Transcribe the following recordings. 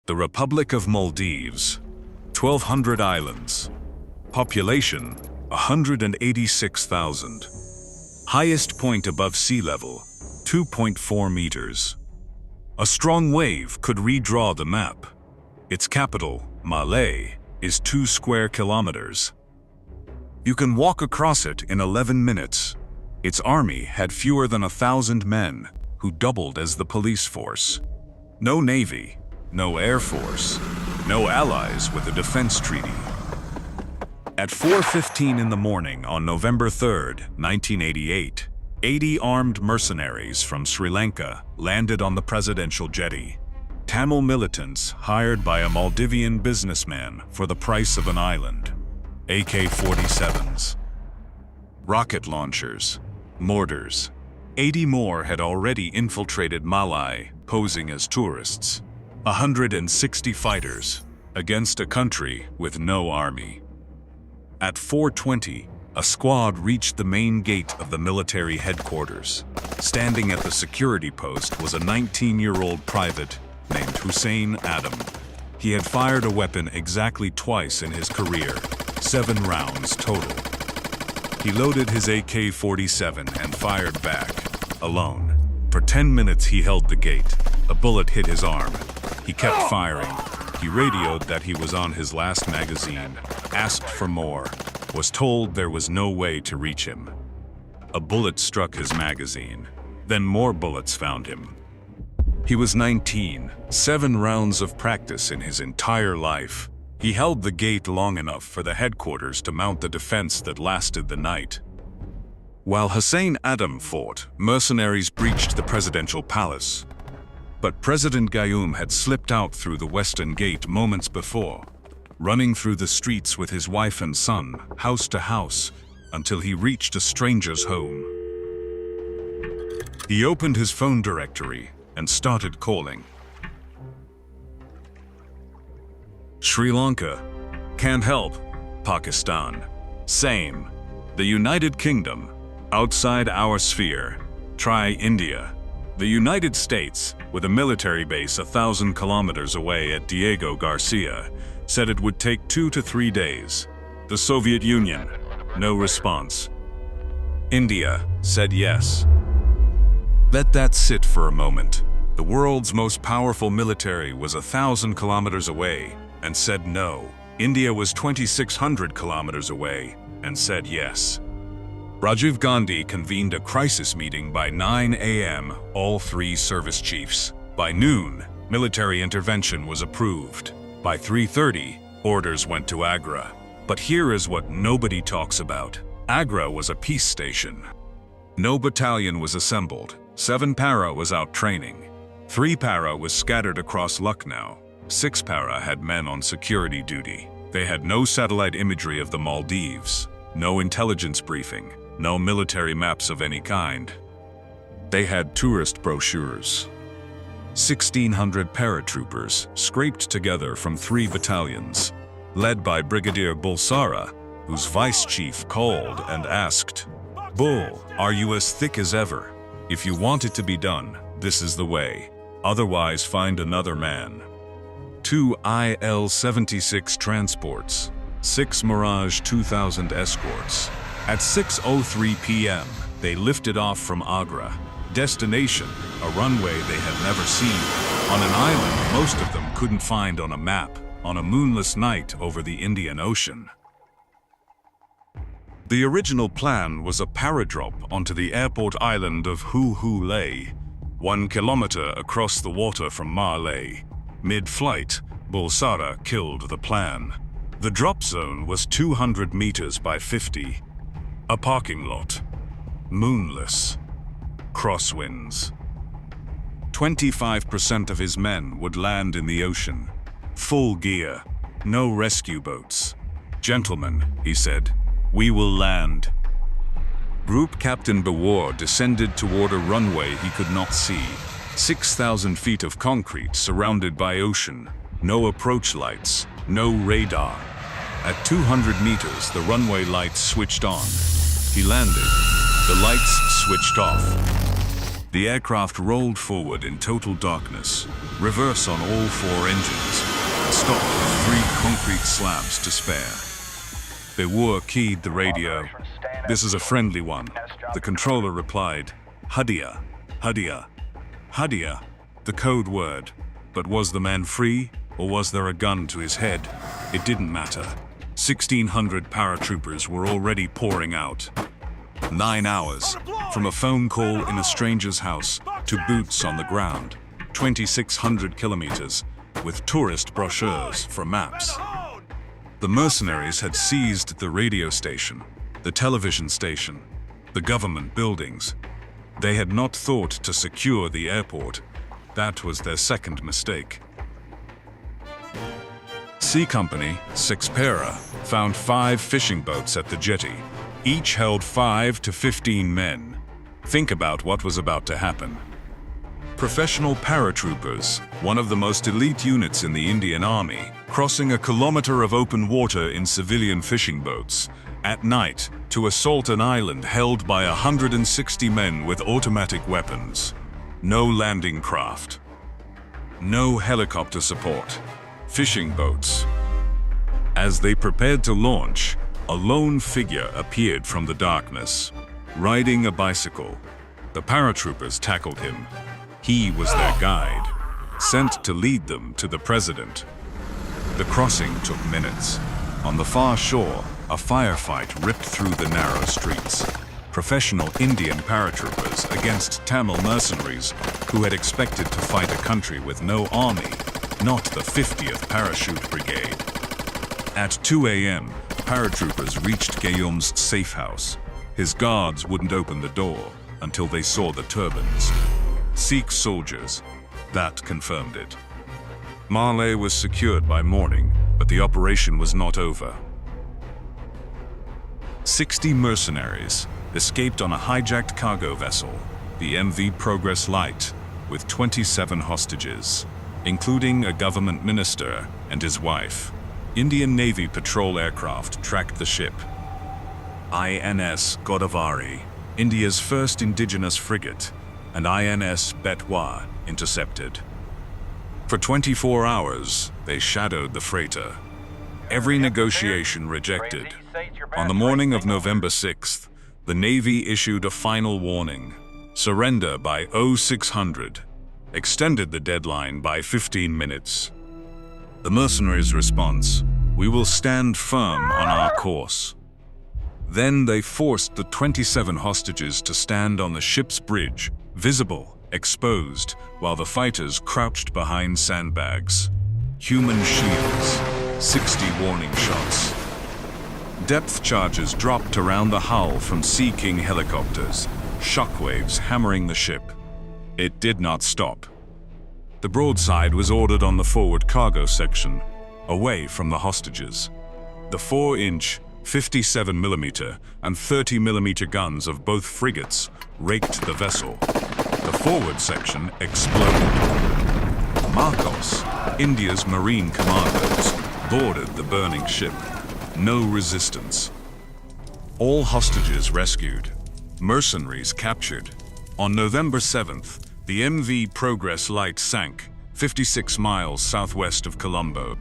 The Republic of Maldives, 1,200 islands. Population, 186,000. Highest point above sea level, 2.4 meters. A strong wave could redraw the map. Its capital, Malé, is 2 square kilometers. You can walk across it in 11 minutes. Its army had fewer than 1,000 men, who doubled as the police force. No navy, no air force, no allies with a defense treaty. At 4:15 in the morning on November 3, 1988, 80 armed mercenaries from Sri Lanka landed on the presidential jetty. Tamil militants hired by a Maldivian businessman for the price of an island. AK-47s. Rocket launchers. Mortars. 80 more had already infiltrated Malai, posing as tourists. 160 fighters against a country with no army. At 4:20, a squad reached the main gate of the military headquarters. Standing at the security post was a 19-year-old private named Hussein Adam. He had fired a weapon exactly twice in his career, 7 rounds total. He loaded his AK-47 and fired back, alone. For 10 minutes he held the gate. A bullet hit his arm. He kept firing. He radioed that he was on his last magazine, asked for more, was told there was no way to reach him. A bullet struck his magazine. Then more bullets found him. He was 19, 7 rounds of practice in his entire life. He held the gate long enough for the headquarters to mount the defense that lasted the night. While Hussein Adam fought, mercenaries breached the presidential palace. But President Gayoom had slipped out through the western gate moments before, running through the streets with his wife and son, house to house, until he reached a stranger's home. He opened his phone directory and started calling. Sri Lanka. Can't help. Pakistan. Same. The United Kingdom. Outside our sphere. Try India. The United States, with a military base 1,000 kilometers away at Diego Garcia, said it would take 2 to 3 days. The Soviet Union. No response. India said yes. Let that sit for a moment. The world's most powerful military was 1,000 kilometers away and said no. India was 2,600 kilometers away and said yes. Rajiv Gandhi convened a crisis meeting by 9 a.m., all 3 service chiefs. By noon, military intervention was approved. By 3:30, orders went to Agra. But here is what nobody talks about. Agra was a peace station. No battalion was assembled. 7 para was out training. 3 para was scattered across Lucknow. 6 para had men on security duty. They had no satellite imagery of the Maldives, no intelligence briefing, no military maps of any kind. They had tourist brochures. 1,600 paratroopers scraped together from 3 battalions, led by Brigadier Bulsara, whose vice chief called and asked, "Bull, are you as thick as ever? If you want it to be done, this is the way. Otherwise, find another man." 2 IL-76 transports, 6 Mirage 2000 escorts. At 6:03 p.m., they lifted off from Agra. Destination, a runway they had never seen, on an island most of them couldn't find on a map, on a moonless night over the Indian Ocean. The original plan was a paradrop onto the airport island of Leh, 1 kilometer across the water from Malé. Mid-flight, Bulsara killed the plan. The drop zone was 200 meters by 50. A parking lot. Moonless. Crosswinds. 25% of his men would land in the ocean. Full gear. No rescue boats. "Gentlemen," he said, "we will land." Group Captain Bewar descended toward a runway he could not see. 6,000 feet of concrete surrounded by ocean. No approach lights. No radar. At 200 meters, the runway lights switched on. He landed. The lights switched off. The aircraft rolled forward in total darkness, reverse on all 4 engines. stopped with 3 concrete slabs to spare. They keyed the radio. "This is a friendly one." The controller replied, "Hadia, Hadia, Hadia," the code word. But was the man free, or was there a gun to his head? It didn't matter. 1,600 paratroopers were already pouring out. 9 hours, from a phone call in a stranger's house to boots on the ground. 2,600 kilometers, with tourist brochures for maps. The mercenaries had seized the radio station, the television station, the government buildings. They had not thought to secure the airport. That was their second mistake. Sea Company, Sixpera, found 5 fishing boats at the jetty. Each held 5 to 15 men. Think about what was about to happen. Professional paratroopers, one of the most elite units in the Indian Army, crossing a kilometer of open water in civilian fishing boats at night to assault an island held by 160 men with automatic weapons. No landing craft. No helicopter support. Fishing boats. As they prepared to launch, a lone figure appeared from the darkness, riding a bicycle. The paratroopers tackled him. He was their guide, sent to lead them to the president. The crossing took minutes. On the far shore, a firefight ripped through the narrow streets. Professional Indian paratroopers against Tamil mercenaries who had expected to fight a country with no army, not the 50th Parachute Brigade. At 2 a.m., paratroopers reached Guillaume's safe house. His guards wouldn't open the door until they saw the turbans. Sikh soldiers. That confirmed it. Malé was secured by morning, but the operation was not over. 60 mercenaries escaped on a hijacked cargo vessel, the MV Progress Light, with 27 hostages, including a government minister and his wife. Indian Navy patrol aircraft tracked the ship. INS Godavari, India's first indigenous frigate, and INS Betwa intercepted. For 24 hours, they shadowed the freighter. Every negotiation rejected. On the morning of November 6th, the Navy issued a final warning: surrender by 0600, extended the deadline by 15 minutes. The mercenaries' response: "We will stand firm on our course." Then they forced the 27 hostages to stand on the ship's bridge, visible, exposed, while the fighters crouched behind sandbags. Human shields, 60 warning shots. Depth charges dropped around the hull from Sea King helicopters, shockwaves hammering the ship. It did not stop. The broadside was ordered on the forward cargo section, away from the hostages. The 4-inch, 57mm and 30mm guns of both frigates raked the vessel. The forward section exploded. Marcos, India's marine commandos, boarded the burning ship. No resistance. All hostages rescued. Mercenaries captured. On November 7th, the MV Progress Light sank 56 miles southwest of Colombo.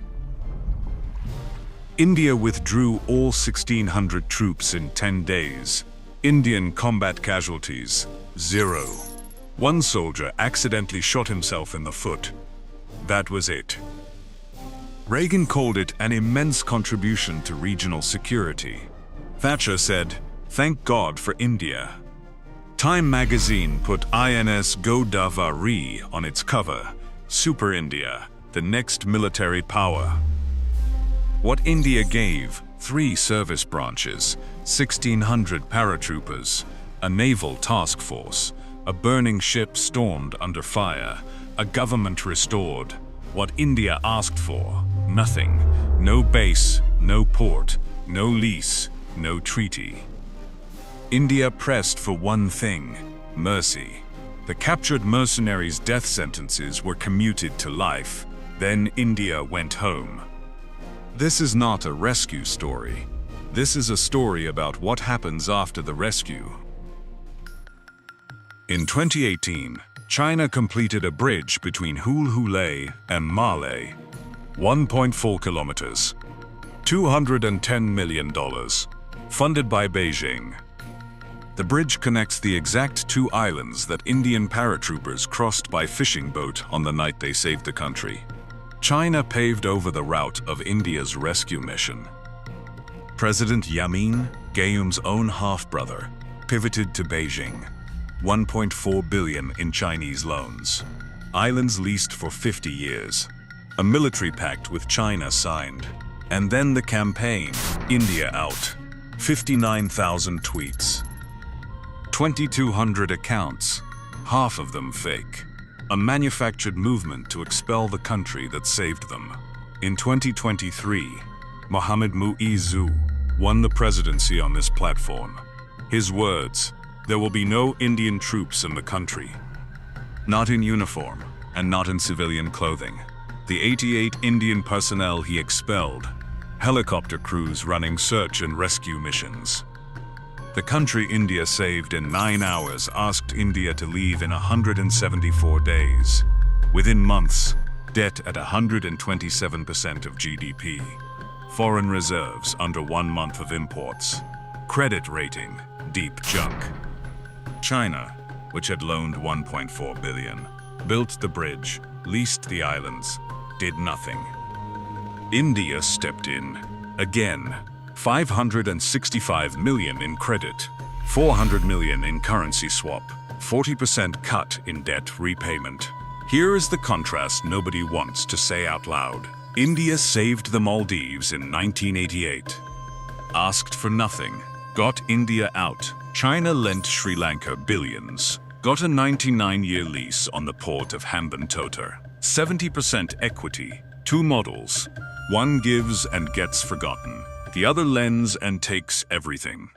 India withdrew all 1,600 troops in 10 days. Indian combat casualties, 0. One soldier accidentally shot himself in the foot. That was it. Reagan called it an immense contribution to regional security. Thatcher said, "Thank God for India." Time magazine put INS Godavari on its cover. Super India, the next military power. What India gave: 3 service branches, 1,600 paratroopers, a naval task force, a burning ship stormed under fire, a government restored. What India asked for: nothing. No base, no port, no lease, no treaty. India pressed for one thing: mercy. The captured mercenaries' death sentences were commuted to life. Then India went home. This is not a rescue story. This is a story about what happens after the rescue. In 2018, China completed a bridge between Hulhulé and Malé. 1.4 kilometers. $210 million. Funded by Beijing. The bridge connects the exact two islands that Indian paratroopers crossed by fishing boat on the night they saved the country. China paved over the route of India's rescue mission. President Yamin, Gayoom's own half-brother, pivoted to Beijing. 1.4 billion in Chinese loans. Islands leased for 50 years. A military pact with China signed. And then the campaign, India out. 59,000 tweets. 2,200 accounts, half of them fake. A manufactured movement to expel the country that saved them. In 2023, Mohammed Mu'izzu won the presidency on this platform. His words, "There will be no Indian troops in the country." Not in uniform, and not in civilian clothing. The 88 Indian personnel he expelled, helicopter crews running search and rescue missions. The country India saved in 9 hours asked India to leave in 174 days. Within months, debt at 127% of GDP. Foreign reserves under 1 month of imports. Credit rating, deep junk. China, which had loaned 1.4 billion, built the bridge, leased the islands, did nothing. India stepped in, again. 565 million in credit, 400 million in currency swap, 40% cut in debt repayment. Here is the contrast nobody wants to say out loud. India saved the Maldives in 1988. Asked for nothing, got India out. China lent Sri Lanka billions, got a 99-year lease on the port of Hambantota. 70% equity, 2 models. One gives and gets forgotten. The other lends and takes everything.